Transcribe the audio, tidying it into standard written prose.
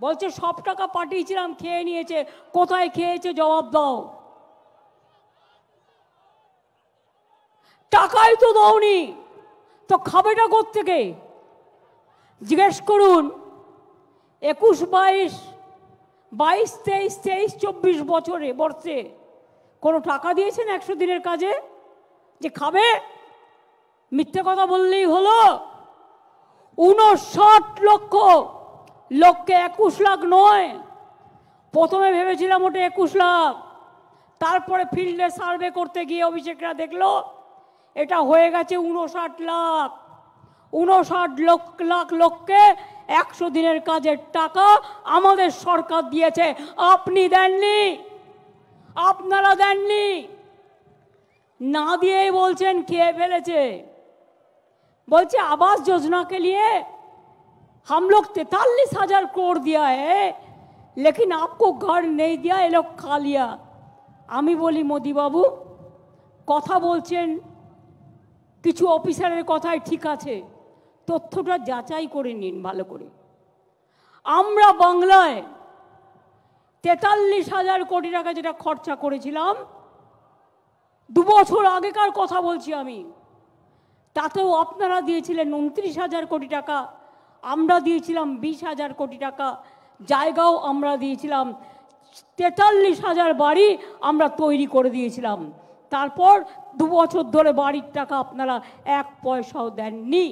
বলছে সব টাকা পাঠিয়েছিলাম, খেয়ে নিয়েছে। কোথায় খেয়েছে জবাব দাও। টাকাই তো দাওনি, তো খাবেটা কোত্থেকে? জিজ্ঞেস করুন 21, 22, 23, 24 বর্ষে কোনো টাকা দিয়েছেন 100 দিনের কাজে যে খাবে? মিথ্যে কথা বললেই হলো। 59 লক্ষ লোককে 21 লাখ নয়। প্রথমে ভেবেছিলাম ওটা 21 লাখ, তারপরে ফিল্ডে সার্ভে করতে গিয়ে অভিষেকরা দেখলো এটা হয়ে গেছে 59 লাখ। 59 লাখ লোককে 100 দিনের কাজের টাকা আমাদের সরকার দিয়েছে, আপনি দেননি, আপনারা দেননি। না দিয়েই বলছেন খেয়ে ফেলেছে। बोलते आवास योजना के लिए हम लोग 43,000 करोड़ दिया है, लेकिन आपको घर नहीं दिया, ये लोग खा लिया। आमी बोली मोदी बाबू कथा बोलছেন কিছু অফিসারের কথাই ঠিক আছে, তথ্যটা যাচাই করে নিন ভালো করে। আমরা বাংলায় 43,000 কোটি টাকা যেটা খরচা করেছিলাম 2 বছর আগেকার কথা বলছি আমি, তাতেও আপনারা দিয়েছিলেন 29,000 কোটি টাকা, আমরা দিয়েছিলাম 20,000 কোটি টাকা। জায়গাও আমরা দিয়েছিলাম, 43,000 বাড়ি আমরা তৈরি করে দিয়েছিলাম। তারপর 2 বছর ধরে বাড়ির টাকা আপনারা 1 পয়সাও দেননি।